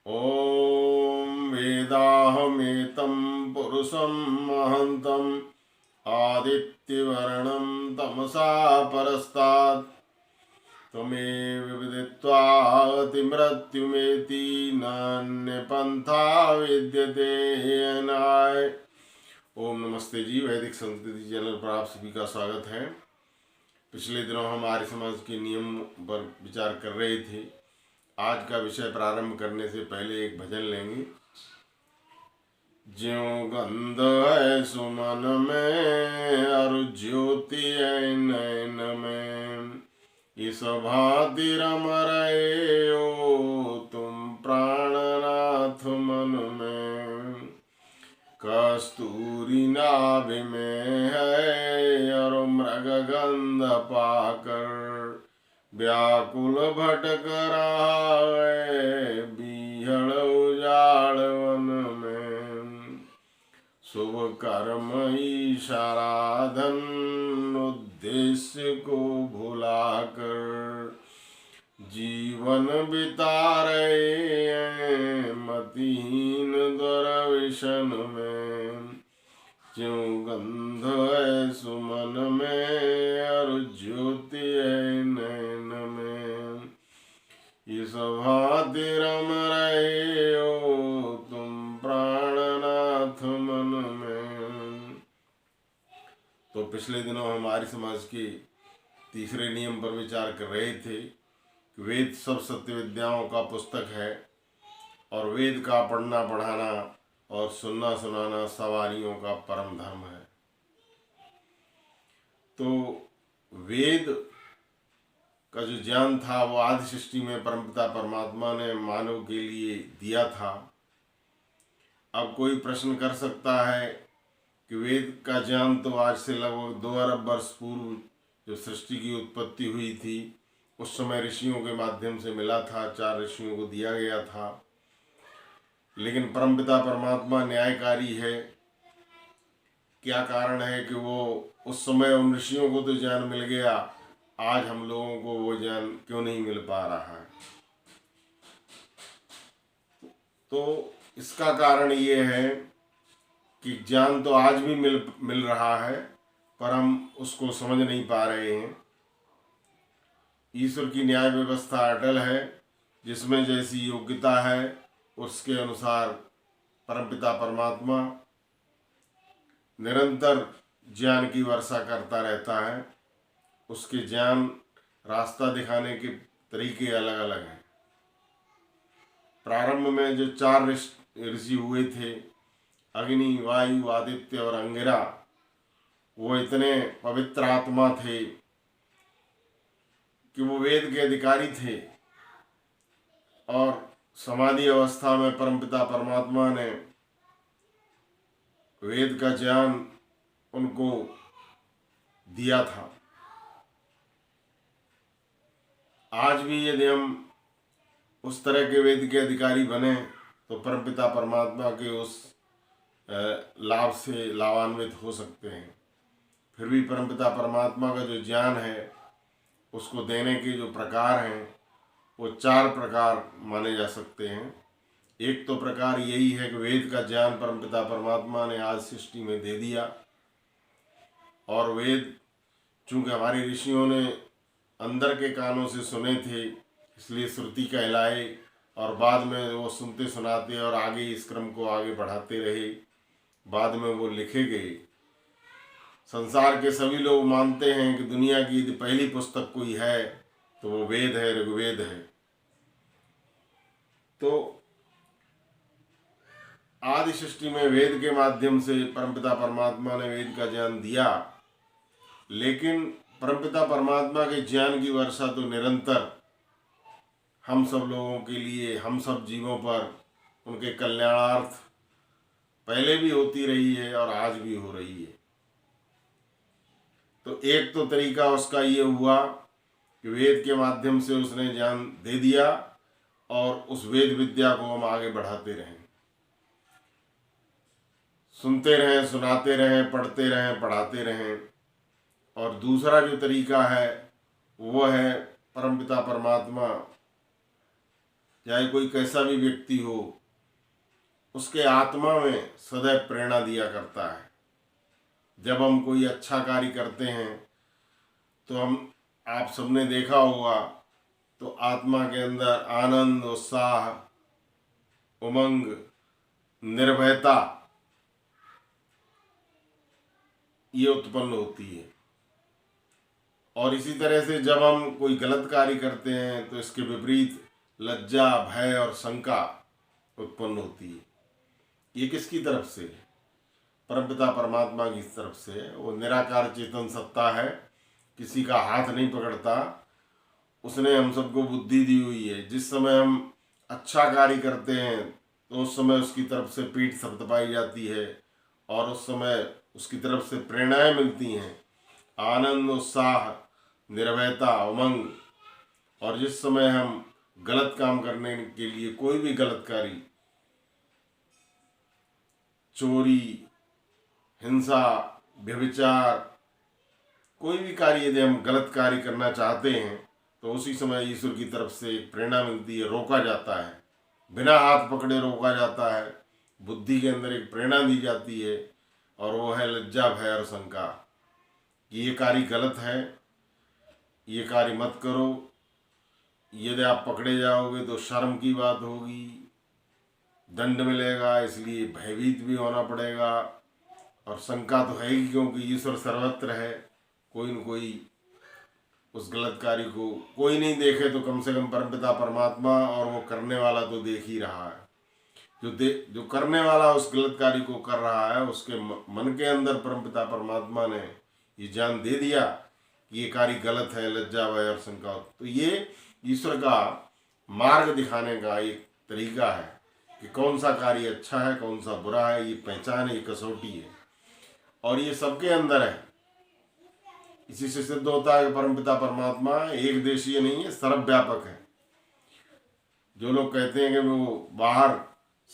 ॐ वेदाहमेतं पुरुषं महन्तम् आदित्यवर्णं तमसा परस्तात् त्वमेव विदित्वा अतिमृत्युमेति नान्यपन्था विद्यते अनाय। ओम नमस्ते जी। वैदिक संस्कृति चैनल पर आप सभी का स्वागत है। पिछले दिनों हम आर्य समाज के नियम पर विचार कर रहे थे। आज का विषय प्रारंभ करने से पहले एक भजन लेंगे। ज्यों गंध है सुमन में और ज्योति है नैन में, इस भांति रम रहे हो तुम प्राणनाथ मन में। कस्तूरी नाभि में है और मृग गंध पाकर, व्याकुल भटक रहा है बीहड़ उजाड़ वन में। शुभ कर्म ईशाराधन उद्देश्य को भुलाकर, जीवन बिता रहे हैं मतिहीन दुर्विशन में। ज्यों गंध है सुमन में और ज्योति है नैन में, इस भांति रम रहे हो तुम प्राणनाथ मन में। तो पिछले दिनों हम आर्य समाज के तीसरे नियम पर विचार कर रहे थे कि वेद सब सत्य विद्याओं का पुस्तक है और वेद का पढ़ना पढ़ाना और सुनना सुनाना सवारियों का परम धर्म है। तो वेद का जो ज्ञान था वो आदि सृष्टि में परमपिता परमात्मा ने मानव के लिए दिया था। अब कोई प्रश्न कर सकता है कि वेद का ज्ञान तो आज से लगभग 2 अरब वर्ष पूर्व जो सृष्टि की उत्पत्ति हुई थी उस समय ऋषियों के माध्यम से मिला था, 4 ऋषियों को दिया गया था। लेकिन परमपिता परमात्मा न्यायकारी है। क्या कारण है कि वो उस समय उन ऋषियों को तो ज्ञान मिल गया, आज हम लोगों को वो ज्ञान क्यों नहीं मिल पा रहा है? तो इसका कारण ये है कि ज्ञान तो आज भी मिल रहा है पर हम उसको समझ नहीं पा रहे हैं। ईश्वर की न्याय व्यवस्था अटल है, जिसमें जैसी योग्यता है उसके अनुसार परमपिता परमात्मा निरंतर ज्ञान की वर्षा करता रहता है। उसके ज्ञान रास्ता दिखाने के तरीके अलग अलग हैं। प्रारंभ में जो 4 ऋषि हुए थे, अग्नि, वायु, आदित्य और अंगिरा, वो इतने पवित्र आत्मा थे कि वो वेद के अधिकारी थे और समाधि अवस्था में परमपिता परमात्मा ने वेद का ज्ञान उनको दिया था। आज भी यदि हम उस तरह के वेद के अधिकारी बने तो परमपिता परमात्मा के उस लाभ से लाभान्वित हो सकते हैं। फिर भी परमपिता परमात्मा का जो ज्ञान है उसको देने के जो प्रकार हैं वो 4 प्रकार माने जा सकते हैं। एक तो प्रकार यही है कि वेद का ज्ञान परमपिता परमात्मा ने आज सृष्टि में दे दिया और वेद चूँकि हमारे ऋषियों ने अंदर के कानों से सुने थे इसलिए श्रुति कहलाए और बाद में वो सुनते सुनाते और आगे इस क्रम को आगे बढ़ाते रहे। बाद में वो लिखे गए। संसार के सभी लोग मानते हैं कि दुनिया की यदि पहली पुस्तक कोई है तो वो वेद है, ऋग्वेद है। तो आदि सृष्टि में वेद के माध्यम से परमपिता परमात्मा ने वेद का ज्ञान दिया, लेकिन परमपिता परमात्मा के ज्ञान की वर्षा तो निरंतर हम सब लोगों के लिए, हम सब जीवों पर उनके कल्याणार्थ पहले भी होती रही है और आज भी हो रही है। तो एक तो तरीका उसका ये हुआ कि वेद के माध्यम से उसने ज्ञान दे दिया और उस वेद विद्या को हम आगे बढ़ाते रहें, सुनते रहें, सुनाते रहें, पढ़ते रहें, पढ़ाते रहें। और दूसरा जो तरीका है वो है परमपिता परमात्मा चाहे कोई कैसा भी व्यक्ति हो, उसके आत्मा में सदैव प्रेरणा दिया करता है। जब हम कोई अच्छा कार्य करते हैं तो आप सबने देखा होगा, तो आत्मा के अंदर आनंद, उत्साह, उमंग, निर्भयता ये उत्पन्न होती है। और इसी तरह से जब हम कोई गलत कार्य करते हैं तो इसके विपरीत लज्जा, भय और शंका उत्पन्न होती है। ये किसकी तरफ से? परमपिता परमात्मा की तरफ से। वो निराकार चेतन सत्ता है, किसी का हाथ नहीं पकड़ता। उसने हम सबको बुद्धि दी हुई है। जिस समय हम अच्छा कार्य करते हैं तो उस समय उसकी तरफ से पीठ थपथपाई जाती है और उस समय उसकी तरफ से प्रेरणाएं मिलती हैं, आनंद, उत्साह, निर्भयता, उमंग। और जिस समय हम गलत काम करने के लिए, कोई भी गलत कार्य, चोरी, हिंसा, व्यभिचार, कोई भी कार्य यदि हम गलत कार्य करना चाहते हैं तो उसी समय ईश्वर की तरफ से एक प्रेरणा मिलती है, रोका जाता है, बिना हाथ पकड़े रोका जाता है। बुद्धि के अंदर एक प्रेरणा दी जाती है और वो है लज्जा, भय और शंका कि ये कार्य गलत है, ये कार्य मत करो। यदि आप पकड़े जाओगे तो शर्म की बात होगी, दंड मिलेगा, इसलिए भयभीत भी होना पड़ेगा। और शंका तो है ही, क्योंकि ईश्वर सर्वत्र है। कोई न कोई उस गलत कार्य को कोई नहीं देखे तो कम से कम परमपिता परमात्मा और वो करने वाला तो देख ही रहा है। जो करने वाला उस गलत कार्य को कर रहा है, उसके मन के अंदर परमपिता परमात्मा ने ये ज्ञान दे दिया कि ये कार्य गलत है, लज्जा, भय और शंका। तो ये ईश्वर का मार्ग दिखाने का एक तरीका है कि कौन सा कार्य अच्छा है, कौन सा बुरा है। ये पहचान है, ये कसौटी है और ये सबके अंदर है। इसी से सिद्ध होता है कि परमपिता परमात्मा एक देशीय नहीं है, सर्वव्यापक है। जो लोग कहते हैं कि वो बाहर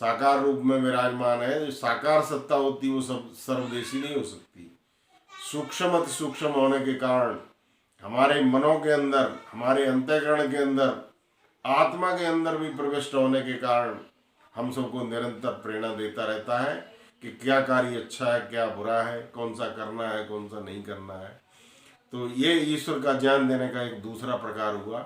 साकार रूप में विराजमान है, जो साकार सत्ता होती है वो सब सर्वदेशी नहीं हो सकती। सूक्ष्म अति सूक्ष्म होने के कारण हमारे मनों के अंदर, हमारे अंतःकरण के अंदर, आत्मा के अंदर भी प्रविष्ट होने के कारण हम सबको निरंतर प्रेरणा देता रहता है कि क्या कार्य अच्छा है, क्या बुरा है, कौन सा करना है, कौन सा नहीं करना है। तो ये ईश्वर का ज्ञान देने का एक दूसरा प्रकार हुआ।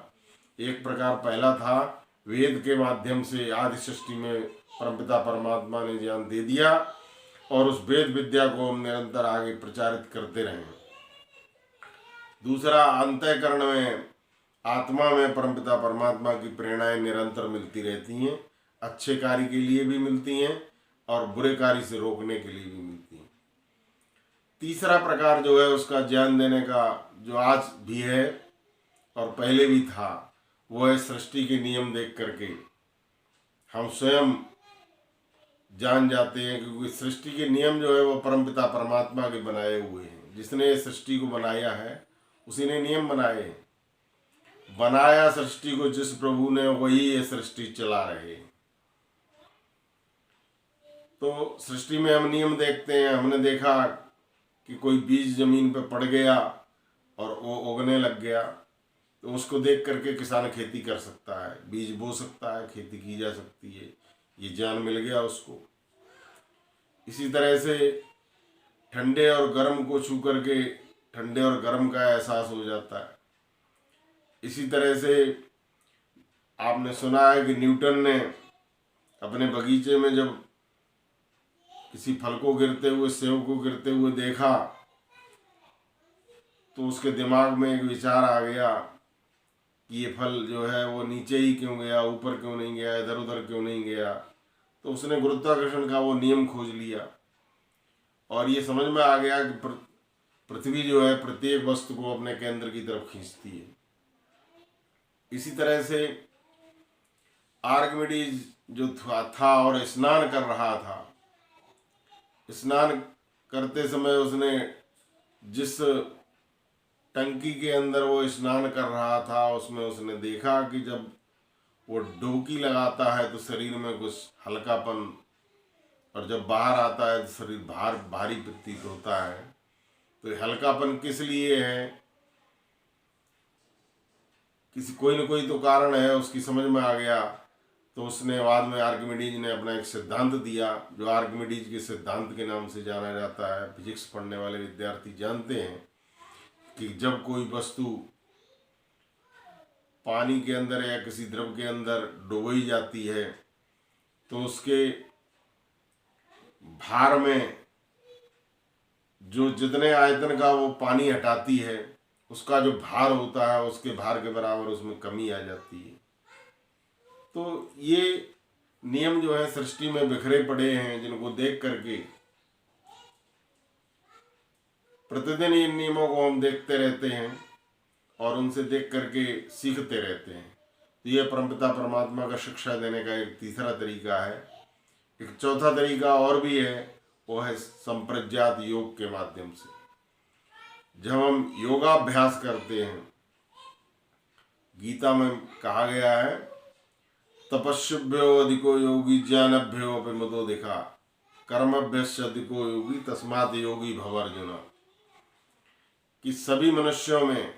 एक प्रकार पहला था वेद के माध्यम से आदि सृष्टि में परमपिता परमात्मा ने ज्ञान दे दिया और उस वेद विद्या को हम निरंतर आगे प्रचारित करते रहे। दूसरा, अंतःकरण में, आत्मा में परमपिता परमात्मा की प्रेरणाएं निरंतर मिलती रहती हैं। अच्छे कार्य के लिए भी मिलती हैं और बुरे कार्य से रोकने के लिए भी मिलती हैं। तीसरा प्रकार जो है उसका ज्ञान देने का, जो आज भी है और पहले भी था, वो है सृष्टि के नियम देख करके हम स्वयं जान जाते हैं, क्योंकि सृष्टि के नियम जो है वो परमपिता परमात्मा के बनाए हुए हैं। जिसने सृष्टि को बनाया है उसी ने नियम बनाए हैं। बनाया सृष्टि को जिस प्रभु ने, वही ये सृष्टि चला रहे। तो सृष्टि में हम नियम देखते हैं। हमने देखा कि कोई बीज जमीन पे पड़ गया और वो उगने लग गया, तो उसको देख करके किसान खेती कर सकता है, बीज बो सकता है, खेती की जा सकती है। ये ज्ञान मिल गया उसको। इसी तरह से ठंडे और गर्म को छू करके ठंडे और गर्म का एहसास हो जाता है। इसी तरह से आपने सुना है कि न्यूटन ने अपने बगीचे में जब किसी फल को गिरते हुए, सेब को गिरते हुए देखा तो उसके दिमाग में एक विचार आ गया कि ये फल जो है वो नीचे ही क्यों गया, ऊपर क्यों नहीं गया, इधर उधर क्यों नहीं गया। तो उसने गुरुत्वाकर्षण का वो नियम खोज लिया और ये समझ में आ गया कि पृथ्वी जो है प्रत्येक वस्तु को अपने केंद्र की तरफ खींचती है। इसी तरह से आर्किमिडीज जो था और स्नान कर रहा था, स्नान करते समय उसने जिस टंकी के अंदर वो स्नान कर रहा था उसमें उसने देखा कि जब वो डुबकी लगाता है तो शरीर में कुछ हल्कापन, और जब बाहर आता है तो शरीर भारी प्रतीत होता है। तो ये हल्कापन किस लिए है, कोई न कोई तो कारण है। उसकी समझ में आ गया तो उसने बाद में आर्किमिडीज ने अपना एक सिद्धांत दिया, जो आर्किमिडीज के सिद्धांत के नाम से जाना जाता है। फिजिक्स पढ़ने वाले विद्यार्थी जानते हैं कि जब कोई वस्तु पानी के अंदर या किसी द्रव के अंदर डुबोई जाती है तो उसके भार में जो जितने आयतन का वो पानी हटाती है उसका जो भार होता है उसके भार के बराबर उसमें कमी आ जाती है। तो ये नियम जो है सृष्टि में बिखरे पड़े हैं, जिनको देख करके प्रतिदिन इन नियमों को हम देखते रहते हैं और उनसे देख करके सीखते रहते हैं। तो ये परमपिता परमात्मा का शिक्षा देने का एक तीसरा तरीका है। एक चौथा तरीका और भी है, वो है संप्रज्ञात योग के माध्यम से। जब हम योगाभ्यास करते हैं, गीता में कहा गया है तपस्युभ्यो अधिको योगी ज्ञानभ्यो अपि दिखा कर्मभ्यस्य अधिको योगी तस्मात् योगी भव अर्जुन। कि सभी मनुष्यों में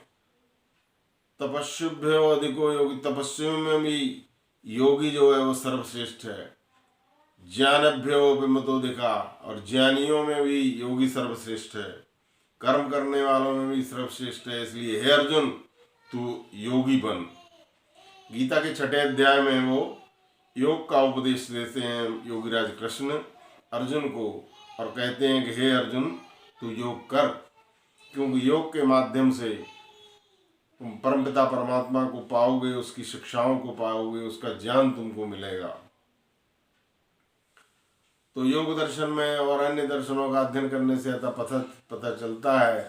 तपस्युभ्यो अधिको योगी, तपस्वियों में भी योगी जो है वो सर्वश्रेष्ठ है। ज्ञानभ्यो अपि दिखा, और ज्ञानियों में भी योगी सर्वश्रेष्ठ है। कर्म करने वालों में भी सर्वश्रेष्ठ है। इसलिए हे अर्जुन तू योगी बन। गीता के 6वें अध्याय में वो योग का उपदेश देते हैं योगीराज कृष्ण अर्जुन को, और कहते हैं कि हे अर्जुन तू योग कर, क्योंकि योग के माध्यम से तुम परमपिता परमात्मा को पाओगे, उसकी शिक्षाओं को पाओगे, उसका ज्ञान तुमको मिलेगा। तो योग दर्शन में और अन्य दर्शनों का अध्ययन करने से ऐसा पता चलता है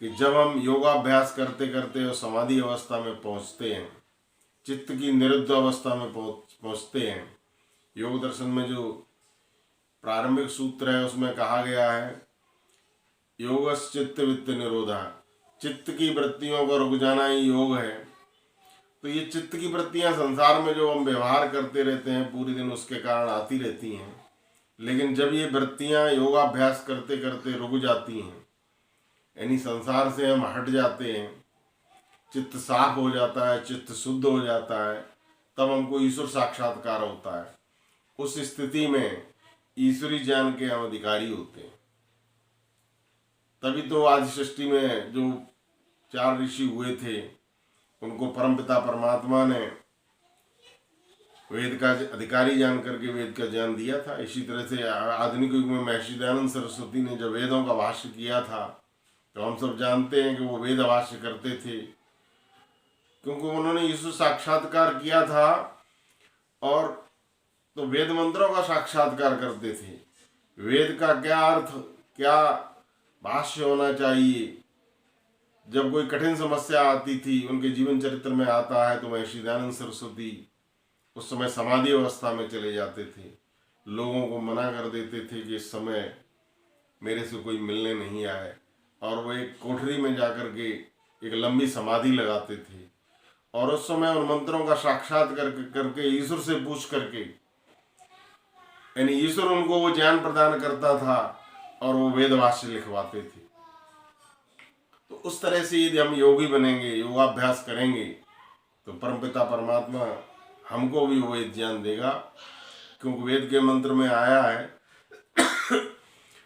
कि जब हम योगाभ्यास करते करते और समाधि अवस्था में पहुंचते हैं, चित्त की निरुद्ध अवस्था में पहुंचते हैं, योग दर्शन में जो प्रारंभिक सूत्र है उसमें कहा गया है योगश्चित्त वित्त निरोधा, चित्त की वृत्तियों का रुक जाना ही योग है। तो ये चित्त की वृत्तियां संसार में जो हम व्यवहार करते रहते हैं पूरे दिन, उसके कारण आती रहती हैं। लेकिन जब ये वृत्तियां योगाभ्यास करते करते रुक जाती हैं, यानी संसार से हम हट जाते हैं, चित्त साफ हो जाता है, चित्त शुद्ध हो जाता है, तब हमको ईश्वर साक्षात्कार होता है। उस स्थिति में ईश्वरी ज्ञान के हम अधिकारी होते हैं। तभी तो आदि सृष्टि में जो 4 ऋषि हुए थे उनको परमपिता परमात्मा ने वेद का अधिकारी जान करके वेद का ज्ञान दिया था। इसी तरह से आधुनिक युग में महर्षि दयानंद सरस्वती ने जब वेदों का भाष्य किया था तो हम सब जानते हैं कि वो वेद भाष्य करते थे, क्योंकि उन्होंने ईश्वर साक्षात्कार किया था और तो वेद मंत्रों का साक्षात्कार करते थे। वेद का क्या अर्थ, क्या भाष्य होना चाहिए, जब कोई कठिन समस्या आती थी, उनके जीवन चरित्र में आता है तो महर्षि दयानंद सरस्वती उस समय समाधि अवस्था में चले जाते थे। लोगों को मना कर देते थे कि इस समय मेरे से कोई मिलने नहीं आए, और वो एक कोठरी में जाकर के एक लंबी समाधि लगाते थे और उस समय उन मंत्रों का साक्षात करके ईश्वर से पूछ करके, यानी ईश्वर उनको वो ज्ञान प्रदान करता था और वो वेदवास्य लिखवाते थे। तो उस तरह से यदि हम योगी बनेंगे, योगाभ्यास करेंगे, तो परमपिता परमात्मा हमको भी वो ज्ञान देगा। क्योंकि वेद के मंत्र में आया है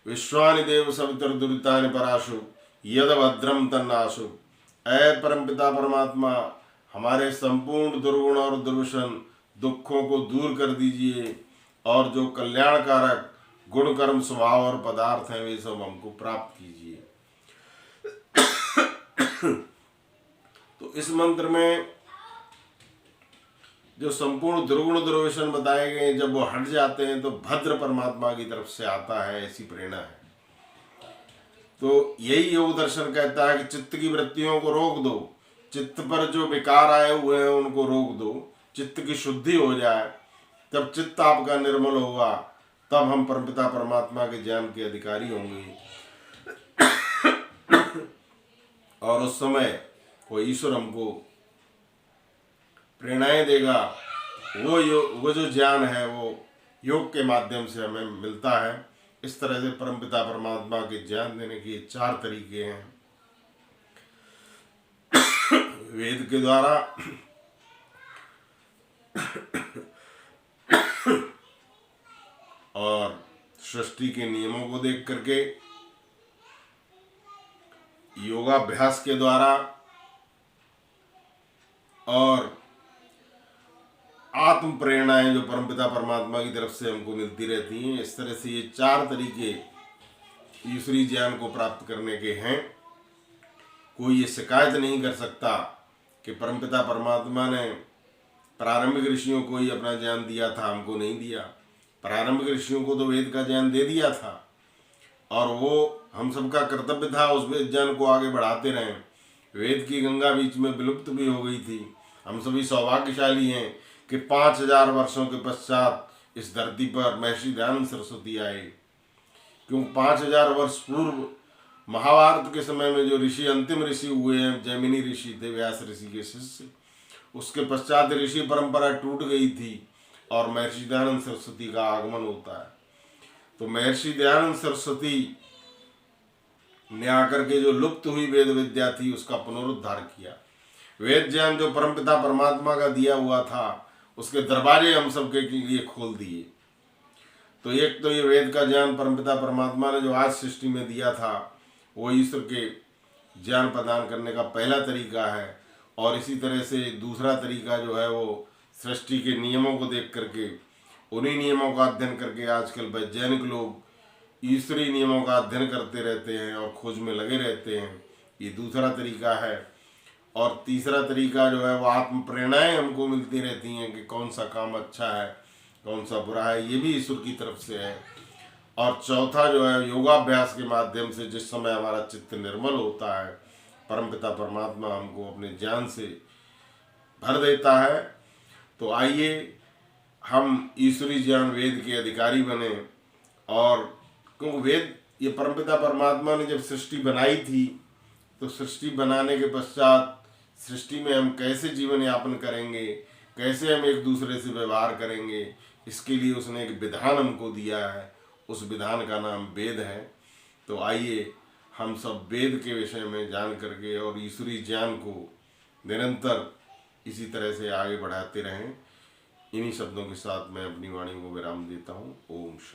विश्वानि देव सवितुर्दुरितानि पराशु यद भद्रम तन्नाशु। ऐ परमपिता परमात्मा हमारे संपूर्ण दुर्गुण और दुर्व्यसन दुखों को दूर कर दीजिए, और जो कल्याणकारक गुण कर्म स्वभाव और पदार्थ हैं वे सब हमको प्राप्त कीजिए। तो इस मंत्र में जो संपूर्ण दुर्गुण दुर्व्यसन बताए गए, जब वो हट जाते हैं तो भद्र परमात्मा की तरफ से आता है, ऐसी प्रेरणा है। तो यही योग दर्शन कहता है कि चित्त की वृत्तियों को रोक दो, चित्त पर जो विकार आए हुए हैं उनको रोक दो, चित्त की शुद्धि हो जाए, तब चित्त आपका निर्मल होगा, तब हम परमपिता परमात्मा के ज्ञान के अधिकारी होंगे। और उस समय वो ईश्वर हमको प्रेरणाएं देगा। वो जो ज्ञान है वो योग के माध्यम से हमें मिलता है। इस तरह से परमपिता परमात्मा के ज्ञान देने के 4 तरीके हैं। वेद के द्वारा, और सृष्टि के नियमों को देख करके, योगाभ्यास के द्वारा और आत्म प्रेरणाएं जो परमपिता परमात्मा की तरफ से हमको मिलती रहती हैं। इस तरह से ये 4 तरीके ईश्वरीय ज्ञान को प्राप्त करने के हैं। कोई ये शिकायत नहीं कर सकता कि परमपिता परमात्मा ने प्रारंभिक ऋषियों को ही अपना ज्ञान दिया था, हमको नहीं दिया। प्रारंभिक ऋषियों को तो वेद का ज्ञान दे दिया था और वो हम सबका कर्तव्य था उस वेद ज्ञान को आगे बढ़ाते रहें। वेद की गंगा बीच में विलुप्त भी हो गई थी। हम सभी सौभाग्यशाली हैं कि 5000 वर्षों के पश्चात इस धरती पर महर्षि दयानंद सरस्वती आए। क्यों 5000 वर्ष पूर्व महाभारत के समय में जो ऋषि अंतिम ऋषि हुए हैं, जैमिनी ऋषि थे, व्यास ऋषि के शिष्य, उसके पश्चात ऋषि परंपरा टूट गई थी और महर्षि दयानंद सरस्वती का आगमन होता है। तो महर्षि दयानंद सरस्वती ने आकर के जो लुप्त हुई वेद विद्या थी उसका पुनरुद्धार किया। वेद ज्ञान जो परमपिता परमात्मा का दिया हुआ था उसके दरवाजे हम सबके लिए खोल दिए। तो एक तो ये वेद का ज्ञान परमपिता परमात्मा ने जो आज सृष्टि में दिया था वो ईश्वर के ज्ञान प्रदान करने का पहला तरीका है। और इसी तरह से दूसरा तरीका जो है वो सृष्टि के नियमों को देख करके, उन्हीं नियमों का अध्ययन करके आजकल वैज्ञानिक लोग ईश्वरीय नियमों का अध्ययन करते रहते हैं और खोज में लगे रहते हैं। ये दूसरा तरीका है। और तीसरा तरीका जो है वो आत्म प्रेरणाएं हमको मिलती रहती हैं कि कौन सा काम अच्छा है, कौन सा बुरा है, ये भी ईश्वर की तरफ से है। और चौथा जो है योगाभ्यास के माध्यम से जिस समय हमारा चित्त निर्मल होता है, परमपिता परमात्मा हमको अपने ज्ञान से भर देता है। तो आइए हम ईश्वरीय ज्ञान वेद के अधिकारी बने। और क्योंकि वेद ये परमपिता परमात्मा ने जब सृष्टि बनाई थी तो सृष्टि बनाने के पश्चात सृष्टि में हम कैसे जीवन यापन करेंगे, कैसे हम एक दूसरे से व्यवहार करेंगे, इसके लिए उसने एक विधान हमको दिया है। उस विधान का नाम वेद है। तो आइए हम सब वेद के विषय में जान करके और ईश्वरीय ज्ञान को निरंतर इसी तरह से आगे बढ़ाते रहें। इन्हीं शब्दों के साथ मैं अपनी वाणी को विराम देता हूँ। ओम शांति।